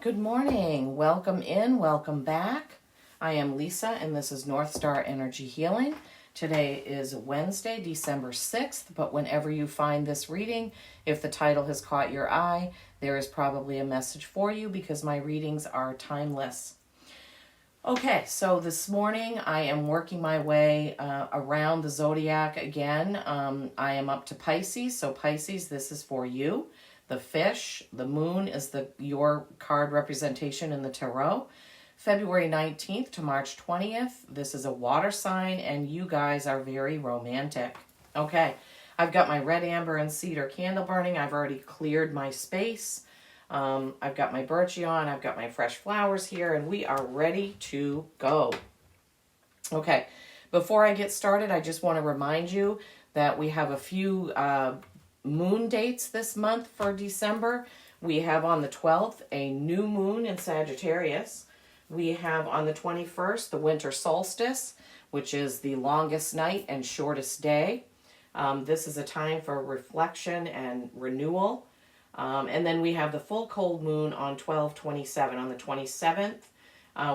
Good morning. Welcome in. Welcome back. I am Lisa, and this is North Star Energy Healing. Today is Wednesday, December 6th, but whenever you find this reading, if the title has caught your eye, there is probably a message for you because my readings are timeless. Okay, so this morning I am working my way around the zodiac again. I am up to Pisces, so Pisces, this is for you. The fish, the moon is your card representation in the tarot. February 19th to March 20th, this is a water sign, and you guys are very romantic. Okay, I've got my red, amber, and cedar candle burning. I've already cleared my space. I've got my birchie on. I've got my fresh flowers here, and we are ready to go. Okay, before I get started, I just want to remind you that we have a few moon dates this month for December. We have on the 12th a new moon in Sagittarius. We have on the 21st the winter solstice, which is the longest night and shortest day. This is a time for reflection and renewal. And then we have the full cold moon on 12/27. On the 27th,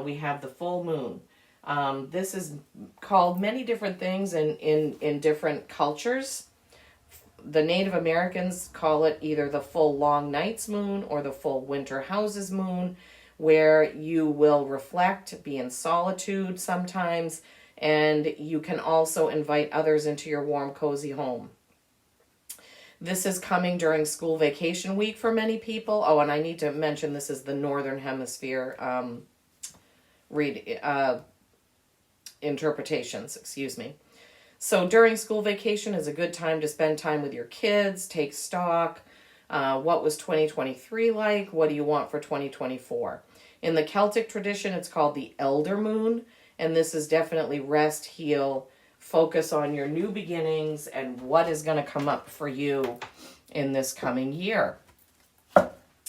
we have the full moon. This is called many different things in different cultures. The Native Americans call it either the full long night's moon or the full winter houses moon, where you will reflect, be in solitude sometimes, and you can also invite others into your warm, cozy home. This is coming during school vacation week for many people. Oh, and I need to mention this is the Northern Hemisphere interpretations, excuse me. So during school vacation is a good time to spend time with your kids, take stock. What was 2023 like? What do you want for 2024? In the Celtic tradition, it's called the Elder Moon, and this is definitely rest, heal, focus on your new beginnings and what is going to come up for you in this coming year.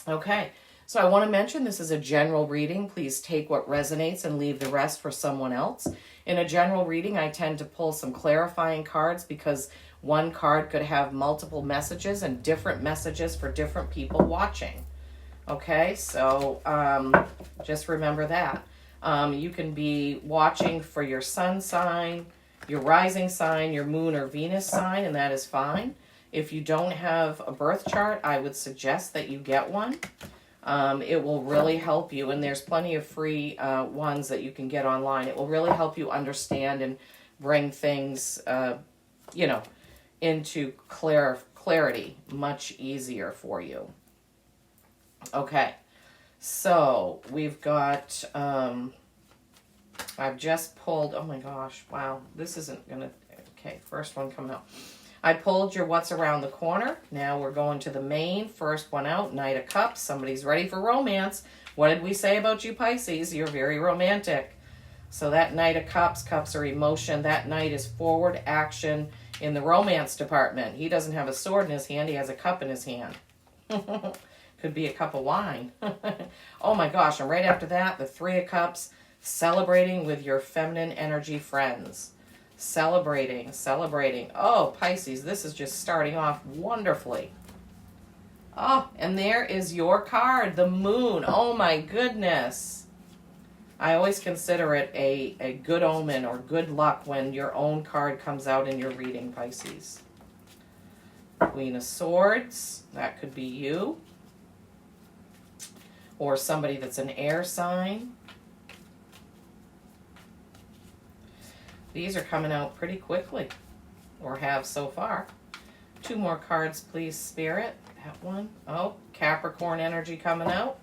Okay, so I want to mention this is a general reading. Please take what resonates and leave the rest for someone else. In a general reading, I tend to pull some clarifying cards because one card could have multiple messages and different messages for different people watching. Okay, so just remember that. You can be watching for your sun sign, your rising sign, your moon or Venus sign, and that is fine. If you don't have a birth chart, I would suggest that you get one. It will really help you, and there's plenty of free ones that you can get online. It will really help you understand and bring things, into clarity much easier for you. Okay, so we've got, I've just pulled, oh my gosh, wow, this isn't going to, okay, first one coming out. I pulled your what's around the corner. Now we're going to the main. First one out, Knight of Cups. Somebody's ready for romance. What did we say about you, Pisces? You're very romantic. So that Knight of Cups, cups are emotion. That Knight is forward action in the romance department. He doesn't have a sword in his hand. He has a cup in his hand. Could be a cup of wine. Oh my gosh, and right after that, the Three of Cups, celebrating with your feminine energy friends. Celebrating. Oh, Pisces, this is just starting off wonderfully. Oh, and there is your card, the moon. Oh my goodness. I always consider it a good omen or good luck when your own card comes out in your reading, Pisces. Queen of Swords, that could be you. Or somebody that's an air sign. These are coming out pretty quickly, or have so far. Two more cards, please, Spirit. That one. Oh, Capricorn energy coming out.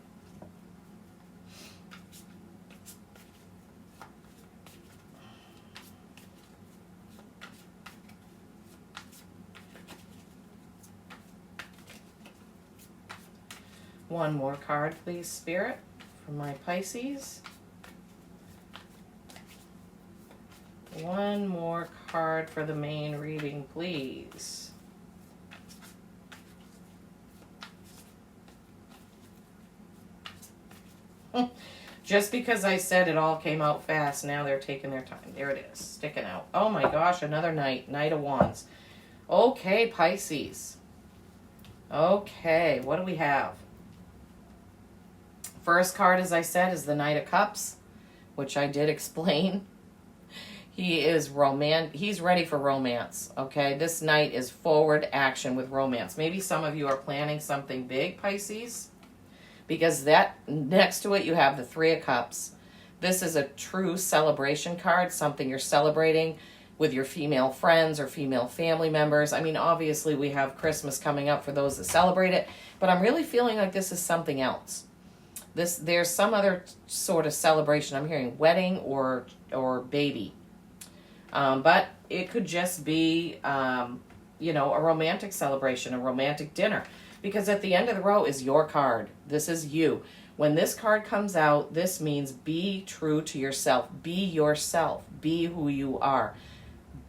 One more card, please, Spirit, for my Pisces. One more card for the main reading, please. Just because I said it all came out fast, now they're taking their time. There it is, sticking out. Oh my gosh, another Knight, Knight of Wands. Okay, Pisces. Okay, what do we have? First card, as I said, is the Knight of Cups, which I did explain. He is he's ready for romance, okay? This Knight is forward action with romance. Maybe some of you are planning something big, Pisces, because that next to it you have the Three of Cups. This is a true celebration card, something you're celebrating with your female friends or female family members. I mean, obviously we have Christmas coming up for those that celebrate it, but I'm really feeling like this is something else. There's some other sort of celebration. I'm hearing wedding or baby. But it could just be, a romantic celebration, a romantic dinner. Because at the end of the row is your card. This is you. When this card comes out, this means be true to yourself. Be yourself. Be who you are.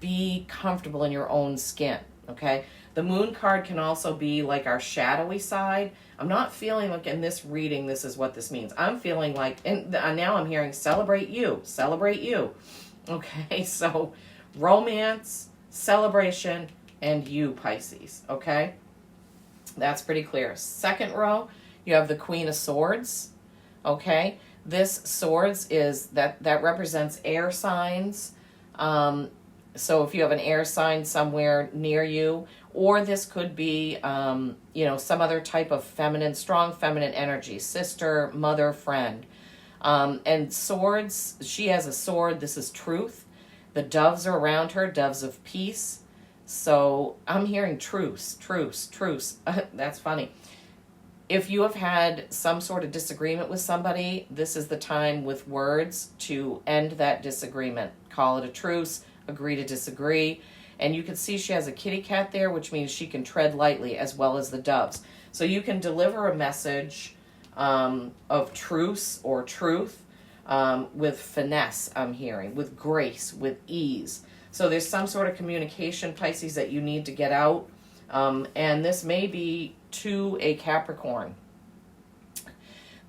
Be comfortable in your own skin, okay? The Moon card can also be like our shadowy side. I'm not feeling like in this reading this is what this means. I'm feeling like, and now I'm hearing celebrate you. Celebrate you. Okay, so romance, celebration, and you, Pisces, okay? That's pretty clear. Second row, you have the Queen of Swords, okay? This swords is, that represents air signs. So if you have an air sign somewhere near you, or this could be, some other type of strong feminine energy, sister, mother, friend. And swords, she has a sword. This is truth. The doves are around her, doves of peace. So I'm hearing truce. That's funny. If you have had some sort of disagreement with somebody, this is the time with words to end that disagreement. Call it a truce, agree to disagree. And you can see she has a kitty cat there, which means she can tread lightly, as well as the doves. So you can deliver a message of truce or truth with finesse, I'm hearing, with grace, with ease. So there's some sort of communication, Pisces, that you need to get out. And this may be to a Capricorn.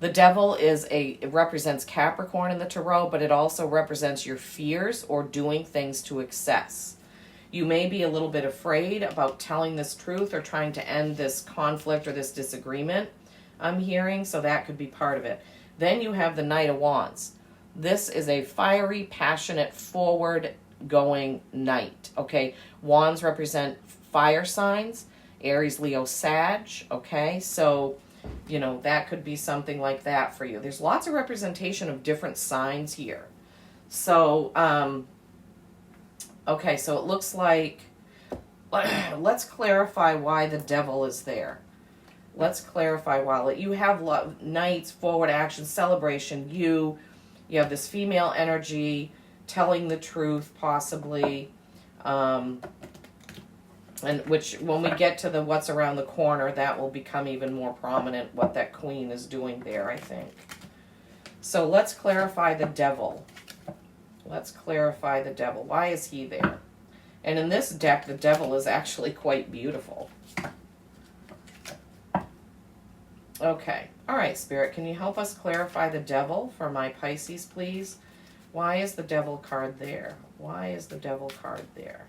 The Devil it represents Capricorn in the Tarot, but it also represents your fears or doing things to excess. You may be a little bit afraid about telling this truth or trying to end this conflict or this disagreement, I'm hearing, so that could be part of it. Then you have the Knight of Wands. This is a fiery, passionate, forward-going knight, okay? Wands represent fire signs, Aries, Leo, Sag, okay? So, that could be something like that for you. There's lots of representation of different signs here. So, okay, so it looks like, let's clarify why the Devil is there. Let's clarify why. You have knights, forward action, celebration. You have this female energy, telling the truth, possibly. And which, when we get to the what's around the corner, that will become even more prominent, what that queen is doing there, I think. So let's clarify the Devil. Let's clarify the Devil. Why is he there? And in this deck, the Devil is actually quite beautiful. Okay. All right, Spirit, can you help us clarify the Devil for my Pisces, please? Why is the Devil card there? Why is the Devil card there?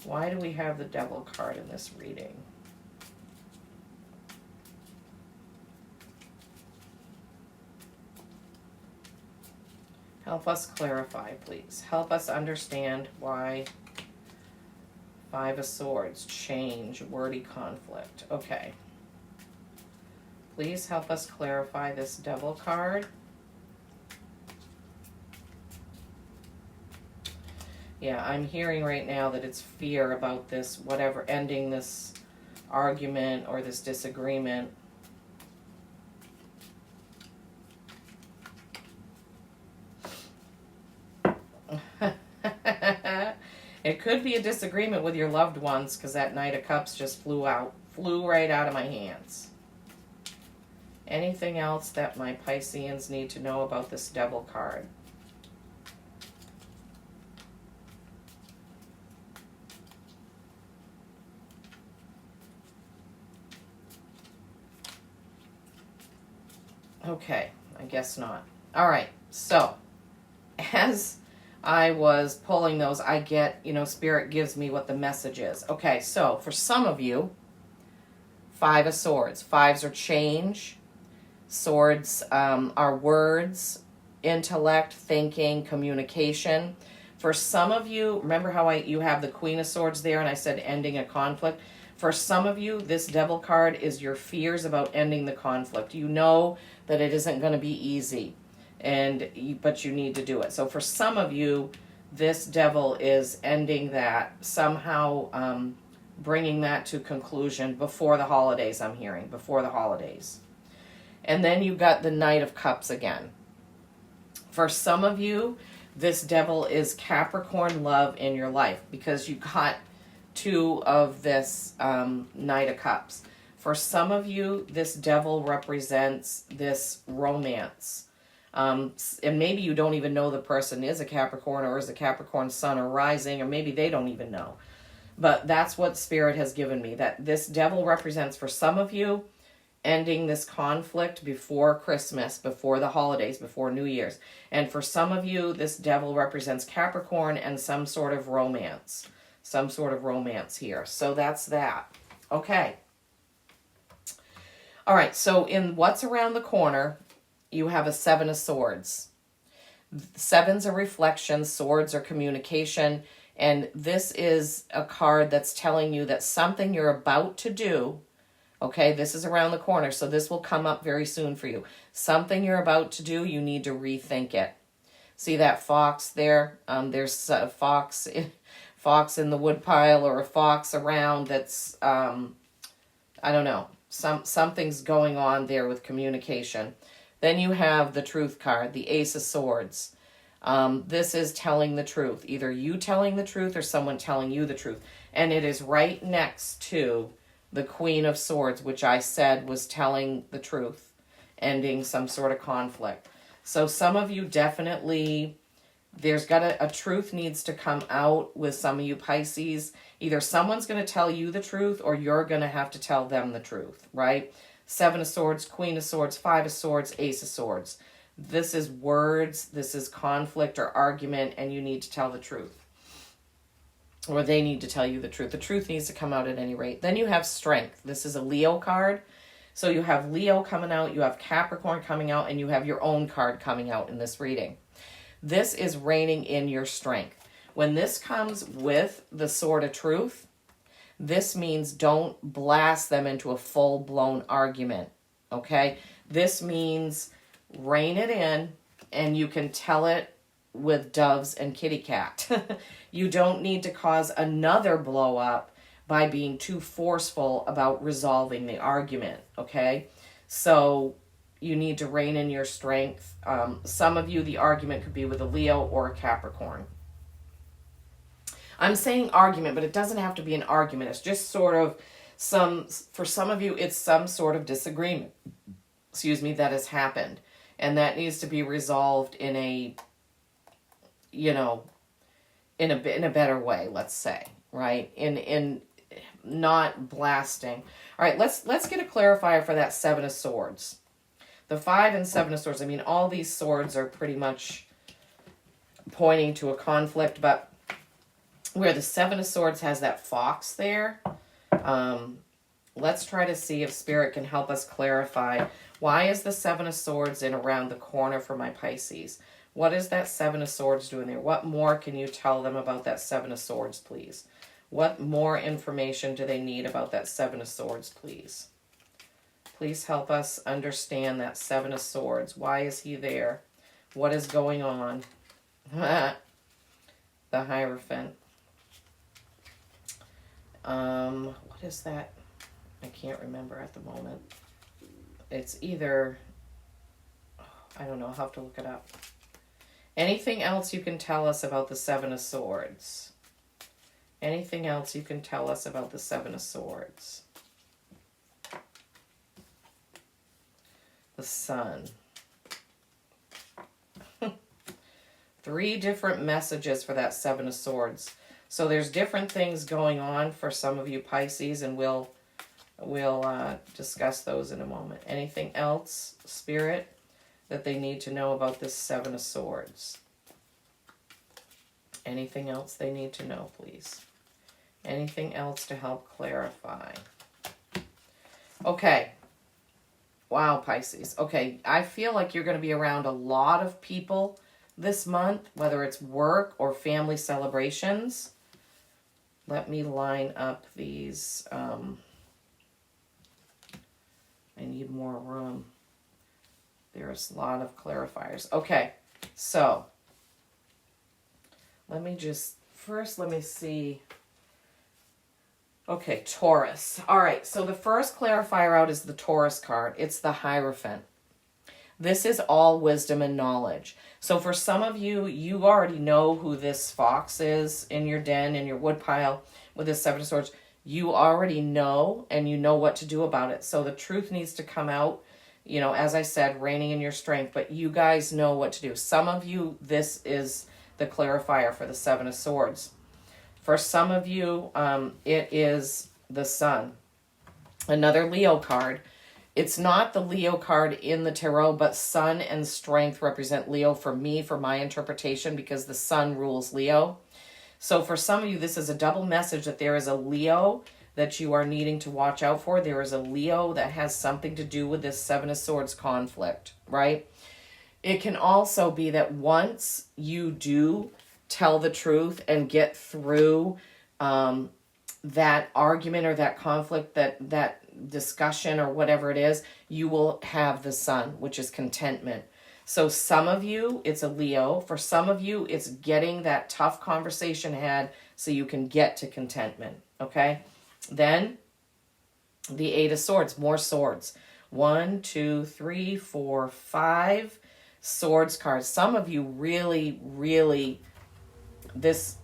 Why do we have the Devil card in this reading? Help us clarify, please. Help us understand why Five of Swords, change, wordy conflict. Okay. Please help us clarify this Devil card. Yeah, I'm hearing right now that it's fear about this, whatever, ending this argument or this disagreement. It could be a disagreement with your loved ones, because that Knight of Cups just flew right out of my hands. Anything else that my Pisceans need to know about this Devil card? Okay, I guess not. All right, so as I was pulling those, I get, Spirit gives me what the message is. Okay, so for some of you, Five of Swords. Fives are change, Swords are words, intellect, thinking, communication. For some of you, remember how you have the Queen of Swords there and I said ending a conflict? For some of you, this Devil card is your fears about ending the conflict. You know that it isn't going to be easy, but you need to do it. So for some of you, this Devil is ending that, somehow bringing that to conclusion before the holidays, I'm hearing, before the holidays. And then you got the Knight of Cups again. For some of you, this Devil is Capricorn love in your life because you got 2 of this Knight of Cups. For some of you, this Devil represents this romance. And maybe you don't even know the person is a Capricorn or is a Capricorn sun or rising, or maybe they don't even know. But that's what Spirit has given me, that this Devil represents for some of you ending this conflict before Christmas, before the holidays, before New Year's. And for some of you, this Devil represents Capricorn and some sort of romance. Some sort of romance here. So that's that. Okay. All right, so in what's around the corner, you have a 7 of Swords. 7's a reflection, swords are communication, and this is a card that's telling you that something you're about to do, okay, this is around the corner, so this will come up very soon for you. Something you're about to do, you need to rethink it. See that fox there? There's a fox in the woodpile, or a fox around that's, I don't know, something's going on there with communication. Then you have the Truth card, the Ace of Swords. This is telling the truth. Either you telling the truth or someone telling you the truth. And it is right next to the Queen of Swords, which I said was telling the truth, ending some sort of conflict. So some of you definitely, there's got a truth needs to come out with some of you Pisces. Either someone's going to tell you the truth or you're going to have to tell them the truth, right? 7 of Swords, Queen of Swords, 5 of Swords, Ace of Swords. This is words, this is conflict or argument, and you need to tell the truth. Or they need to tell you the truth. The truth needs to come out at any rate. Then you have Strength. This is a Leo card. So you have Leo coming out, you have Capricorn coming out, and you have your own card coming out in this reading. This is reigning in your strength. When this comes with the Sword of Truth, this means don't blast them into a full-blown argument, okay? This means rein it in, and you can tell it with doves and kitty cat. You don't need to cause another blow up by being too forceful about resolving the argument, okay? So you need to rein in your strength. Some of you, the argument could be with a Leo or a Capricorn. I'm saying argument, but it doesn't have to be an argument. It's just sort of for some of you, it's some sort of disagreement, that has happened. And that needs to be resolved in a, in a better way, let's say, right? In not blasting. All right, let's get a clarifier for that 7 of Swords. The 5 and 7 of Swords, I mean, all these swords are pretty much pointing to a conflict, but where the 7 of Swords has that fox there, let's try to see if Spirit can help us clarify. Why is the 7 of Swords in around the corner for my Pisces? What is that 7 of Swords doing there? What more can you tell them about that 7 of Swords, please? What more information do they need about that 7 of Swords, please? Please help us understand that 7 of Swords. Why is he there? What is going on? The Hierophant. What is that? I can't remember at the moment. It's either, I don't know, I'll have to look it up. Anything else you can tell us about the 7 of Swords? Anything else you can tell us about the 7 of Swords? The Sun. 3 different messages for that 7 of Swords. So there's different things going on for some of you Pisces, and we'll discuss those in a moment. Anything else, Spirit, that they need to know about this 7 of Swords? Anything else they need to know, please? Anything else to help clarify? Okay. Wow, Pisces. Okay, I feel like you're going to be around a lot of people this month, whether it's work or family celebrations. Let me line up these. I need more room. There's a lot of clarifiers. Okay, so let me see. Okay, Taurus. All right, so the first clarifier out is the Taurus card. It's the Hierophant. This is all wisdom and knowledge. So for some of you, you already know who this fox is in your den, in your woodpile with this Seven of Swords. You already know, and you know what to do about it. So the truth needs to come out, you know, as I said, reigning in your strength, but you guys know what to do. Some of you, this is the clarifier for the Seven of Swords. For some of you, it is the Sun. Another Leo card. It's not the Leo card in the tarot, but Sun and Strength represent Leo for me, for my interpretation, because the Sun rules Leo. So for some of you, this is a double message that there is a Leo that you are needing to watch out for. There is a Leo that has something to do with this Seven of Swords conflict, right? It can also be that once you do tell the truth and get through that argument or that conflict, that discussion or whatever it is, you will have the Sun, which is contentment. So some of you, it's a Leo. For some of you, it's getting that tough conversation had so you can get to contentment, okay? Then the Eight of Swords, more swords. 1, 2, 3, 4, 5 swords cards. Some of you really, this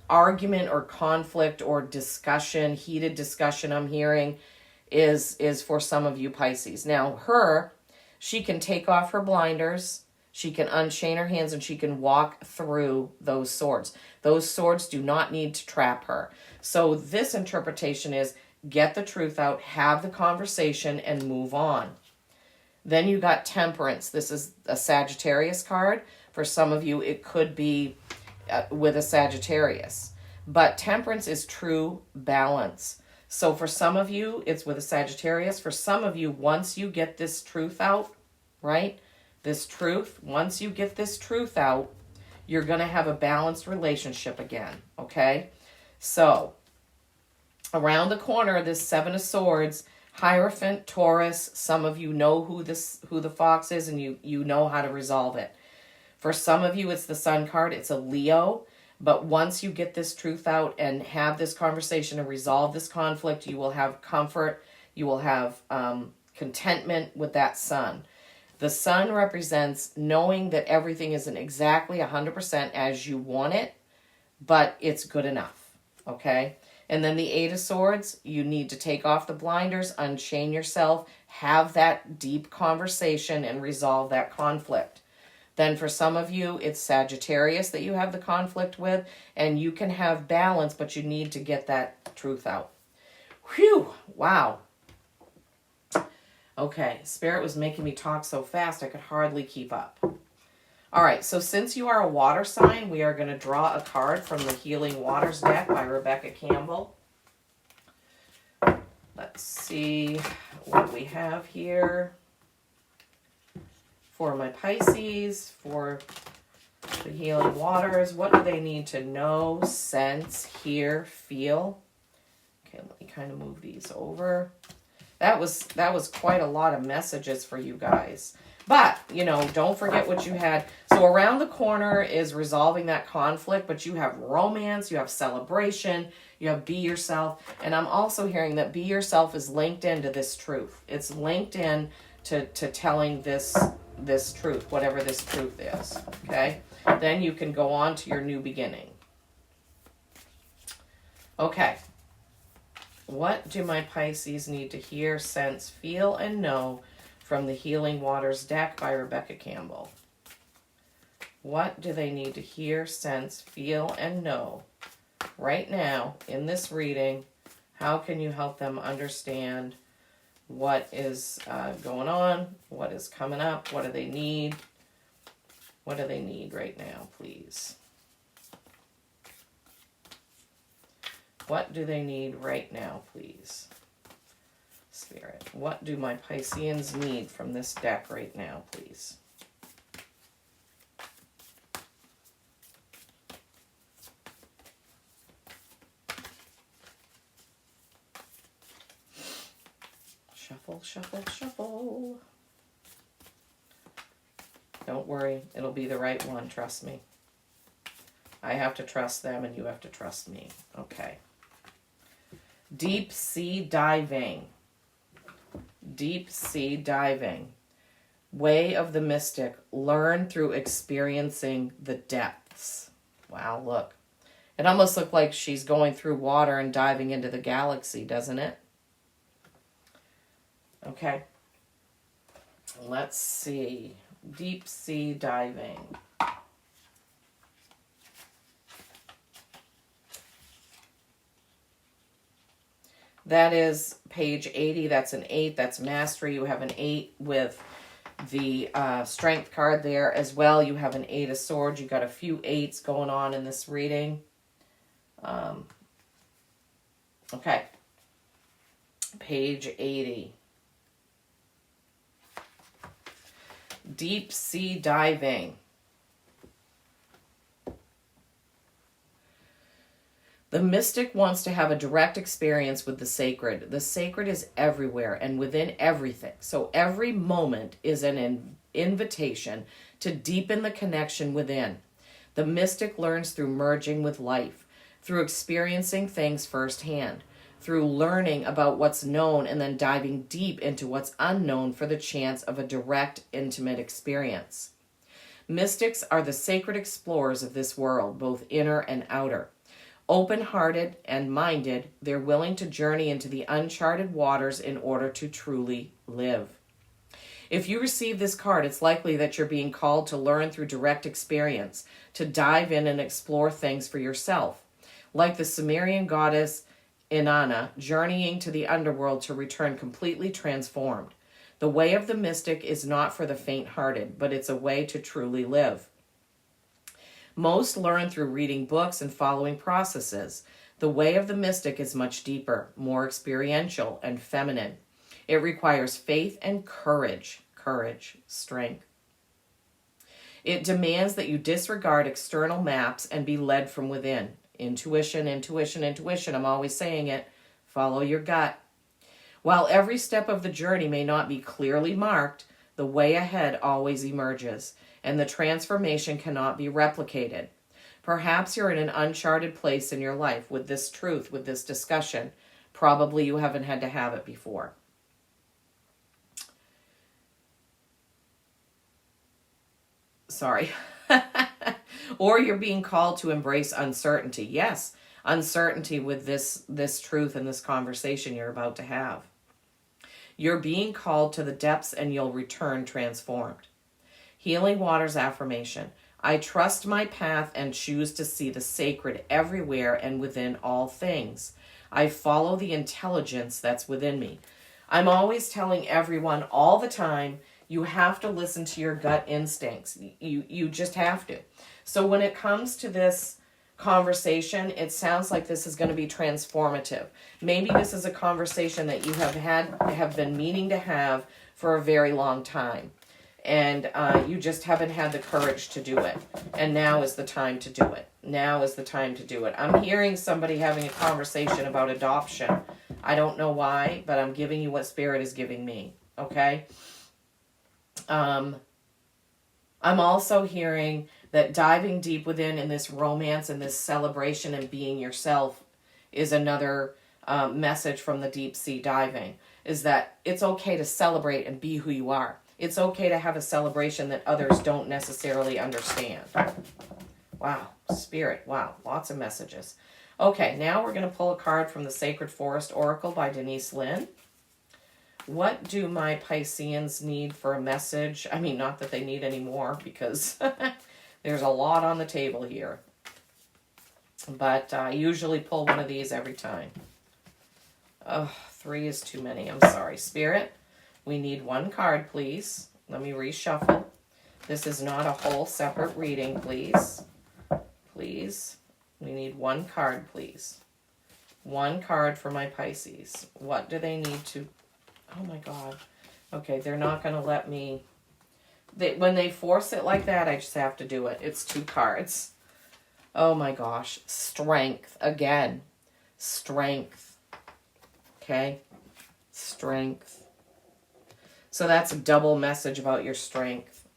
argument or conflict or discussion, heated discussion I'm hearing is for some of you Pisces. Now she can take off her blinders, she can unchain her hands, and she can walk through those swords. Those swords do not need to trap her. So this interpretation is get the truth out, have the conversation, and move on. Then you got Temperance. This is a Sagittarius card. For some of you, it could be with a Sagittarius. But Temperance is true balance. So for some of you, it's with a Sagittarius. For some of you, once you get this truth out, right? This truth, once you get this truth out, you're going to have a balanced relationship again, okay? So around the corner, this Seven of Swords, Hierophant, Taurus, some of you know who the fox is, and you know how to resolve it. For some of you, it's the Sun card. It's a Leo. But once you get this truth out and have this conversation and resolve this conflict, you will have comfort. You will have contentment with that Sun. The Sun represents knowing that everything isn't exactly 100% as you want it, but it's good enough, okay? And then the Eight of Swords, you need to take off the blinders, unchain yourself, have that deep conversation, and resolve that conflict. Then for some of you, it's Sagittarius that you have the conflict with, and you can have balance, but you need to get that truth out. Whew, wow. Okay, Spirit was making me talk so fast I could hardly keep up. All right, so since you are a water sign, we are going to draw a card from the Healing Waters deck by Rebecca Campbell. Let's see what we have here. For my Pisces, for the Healing Waters, what do they need to know, sense, hear, feel? Okay, let me kind of move these over. That was quite a lot of messages for you guys. But, you know, don't forget what you had. So around the corner is resolving that conflict, but you have romance, you have celebration, you have be yourself. And I'm also hearing that be yourself is linked into this truth. It's linked in to telling this truth, whatever this truth is, okay? Then you can go on to your new beginning. Okay. What do my Pisces need to hear, sense, feel, and know from the Healing Waters deck by Rebecca Campbell? What do they need to hear, sense, feel, and know right now in this reading? How can you help them understand what is going on, what is coming up, what do they need? What do they need right now, please? What do they need right now, please? Spirit. What do my Pisceans need from this deck right now, please? Shuffle, shuffle, shuffle. Don't worry, it'll be the right one, trust me. I have to trust them and you have to trust me. Okay. Deep sea diving. Deep sea diving. Way of the mystic. Learn through experiencing the depths. Wow, look. It almost looked like she's going through water and diving into the galaxy, doesn't it? Okay. Let's see. Deep sea diving. That is page 80. That's an 8. That's mastery. You have an 8 with the strength card there as well. You have an 8 of swords. You got a few 8s going on in this reading. Okay. Page 80. Deep sea diving. The mystic wants to have a direct experience with the sacred. The sacred is everywhere and within everything. So every moment is an invitation to deepen the connection within. The mystic learns through merging with life, through experiencing things firsthand, through learning about what's known and then diving deep into what's unknown for the chance of a direct, intimate experience. Mystics are the sacred explorers of this world, both inner and outer. Open-hearted and minded, they're willing to journey into the uncharted waters in order to truly live. If you receive this card, it's likely that you're being called to learn through direct experience, to dive in and explore things for yourself. Like the Sumerian goddess Inanna, journeying to the underworld to return completely transformed. The way of the mystic is not for the faint-hearted, but it's a way to truly live. Most learn through reading books and following processes. The way of the mystic is much deeper, more experiential and feminine. It requires faith and courage, strength. It demands that you disregard external maps and be led from within. Intuition, intuition, intuition. I'm always saying it. Follow your gut. While every step of the journey may not be clearly marked, the way ahead always emerges, and the transformation cannot be replicated. Perhaps you're in an uncharted place in your life with this truth, with this discussion. Probably you haven't had to have it before. Sorry. Or you're being called to embrace uncertainty. Yes, uncertainty with this truth and this conversation you're about to have. You're being called to the depths and you'll return transformed. Healing Waters affirmation. I trust my path and choose to see the sacred everywhere and within all things. I follow the intelligence that's within me. I'm always telling everyone all the time, you have to listen to your gut instincts. You just have to. So when it comes to this conversation, it sounds like this is going to be transformative. Maybe this is a conversation that you have been meaning to have for a very long time. And you just haven't had the courage to do it. And now is the time to do it. Now is the time to do it. I'm hearing somebody having a conversation about adoption. I don't know why, but I'm giving you what Spirit is giving me. Okay? I'm also hearing that diving deep within in this romance and this celebration and being yourself is another message from the deep sea diving. Is that it's okay to celebrate and be who you are. It's okay to have a celebration that others don't necessarily understand. Wow, Spirit, wow, lots of messages. Okay, now we're going to pull a card from the Sacred Forest Oracle by Denise Lynn. What do my Pisceans need for a message? I mean, not that they need any more, because there's a lot on the table here. But I usually pull one of these every time. Oh, 3 is too many. I'm sorry. Spirit, we need one card, please. Let me reshuffle. This is not a whole separate reading, please. Please. We need one card, please. One card for my Pisces. What do they need to Oh my God. Okay, they're not going to let me. When they force it like that, I just have to do it. It's 2 cards. Oh my gosh. Strength. Again. Strength. Okay? Strength. So that's a double message about your strength.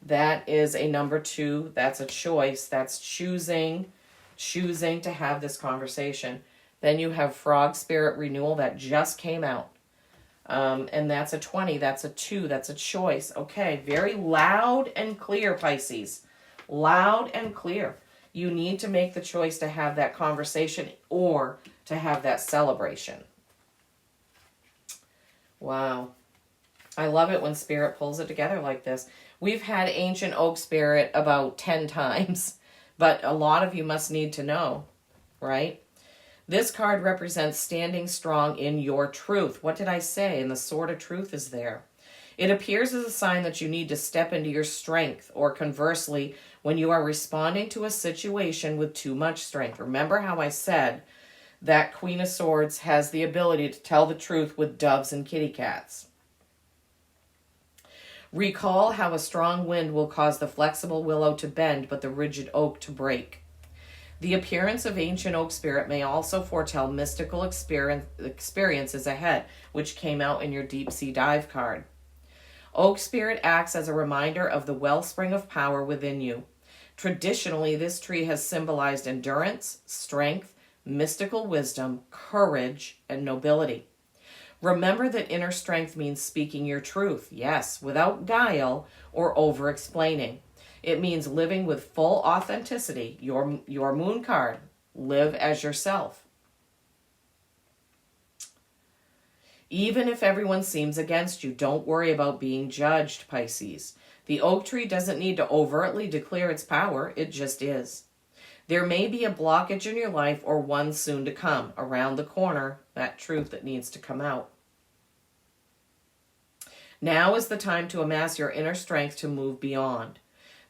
That is a number 2. That's a choice. That's choosing to have this conversation. Then you have Frog Spirit Renewal that just came out. And that's a 20. That's a 2. That's a choice. Okay, very loud and clear, Pisces. Loud and clear. You need to make the choice to have that conversation or to have that celebration. Wow. I love it when Spirit pulls it together like this. We've had Ancient Oak Spirit about 10 times, but a lot of you must need to know, right? This card represents standing strong in your truth. What did I say? And the sword of truth is there. It appears as a sign that you need to step into your strength, or conversely, when you are responding to a situation with too much strength. Remember how I said that Queen of Swords has the ability to tell the truth with doves and kitty cats. Recall how a strong wind will cause the flexible willow to bend, but the rigid oak to break. The appearance of Ancient Oak Spirit may also foretell mystical experiences ahead, which came out in your Deep Sea Dive card. Oak Spirit acts as a reminder of the wellspring of power within you. Traditionally, this tree has symbolized endurance, strength, mystical wisdom, courage, and nobility. Remember that inner strength means speaking your truth, yes, without guile or over-explaining. It means living with full authenticity. Your moon card. Live as yourself. Even if everyone seems against you, don't worry about being judged, Pisces. The oak tree doesn't need to overtly declare its power. It just is. There may be a blockage in your life or one soon to come. Around the corner, that truth that needs to come out. Now is the time to amass your inner strength to move beyond.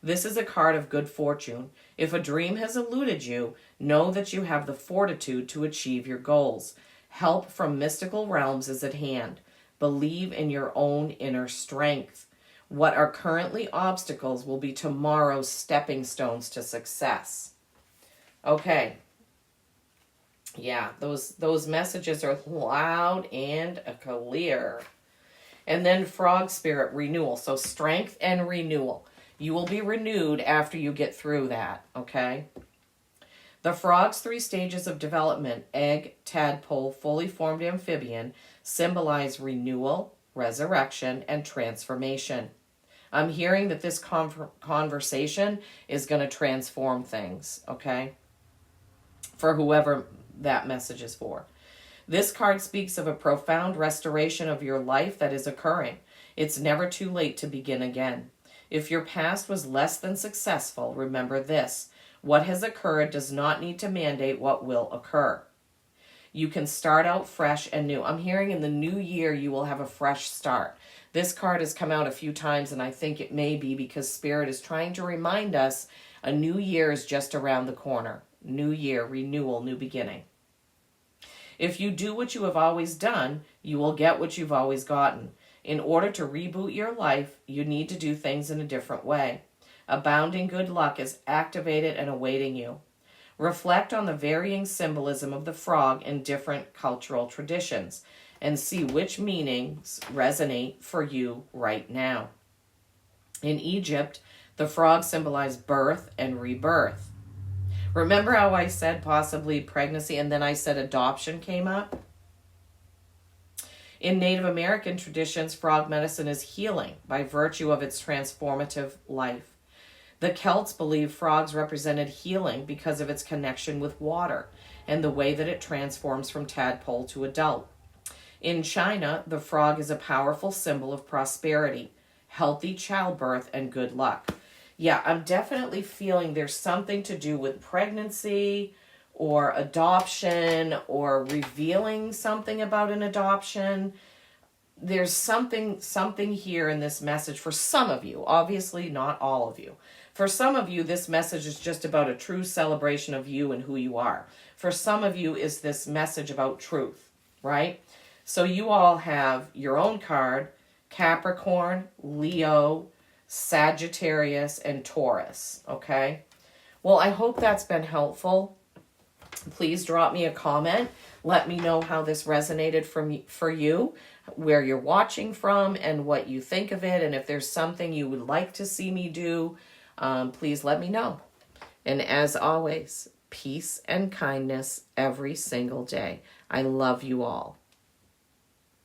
This is a card of good fortune. If a dream has eluded you, know that you have the fortitude to achieve your goals. Help from mystical realms is at hand. Believe in your own inner strength. What are currently obstacles will be tomorrow's stepping stones to success. Okay. Yeah, those messages are loud and clear. And then Frog Spirit Renewal. So strength and renewal. You will be renewed after you get through that, okay? The frog's 3 stages of development, egg, tadpole, fully formed amphibian, symbolize renewal, resurrection, and transformation. I'm hearing that this conversation is going to transform things, okay? For whoever that message is for. This card speaks of a profound restoration of your life that is occurring. It's never too late to begin again. If your past was less than successful, remember this. What has occurred does not need to mandate what will occur. You can start out fresh and new. I'm hearing in the new year you will have a fresh start. This card has come out a few times, and I think it may be because Spirit is trying to remind us a new year is just around the corner. New year, renewal, new beginning. If you do what you have always done, you will get what you've always gotten. In order to reboot your life, you need to do things in a different way. Abounding good luck is activated and awaiting you. Reflect on the varying symbolism of the frog in different cultural traditions and see which meanings resonate for you right now. In Egypt, the frog symbolized birth and rebirth. Remember how I said possibly pregnancy and then I said adoption came up? In Native American traditions, frog medicine is healing by virtue of its transformative life. The Celts believed frogs represented healing because of its connection with water and the way that it transforms from tadpole to adult. In China, the frog is a powerful symbol of prosperity, healthy childbirth, and good luck. Yeah, I'm definitely feeling there's something to do with pregnancy or adoption or revealing something about an adoption. There's something here in this message for some of you. Obviously, not all of you. For some of you, this message is just about a true celebration of you and who you are. For some of you, is this message about truth, right? So you all have your own card, Capricorn, Leo, Sagittarius, and Taurus, okay? Well, I hope that's been helpful. Please drop me a comment. Let me know how this resonated for you, where you're watching from, and what you think of it. And if there's something you would like to see me do, please let me know. And as always, peace and kindness every single day. I love you all.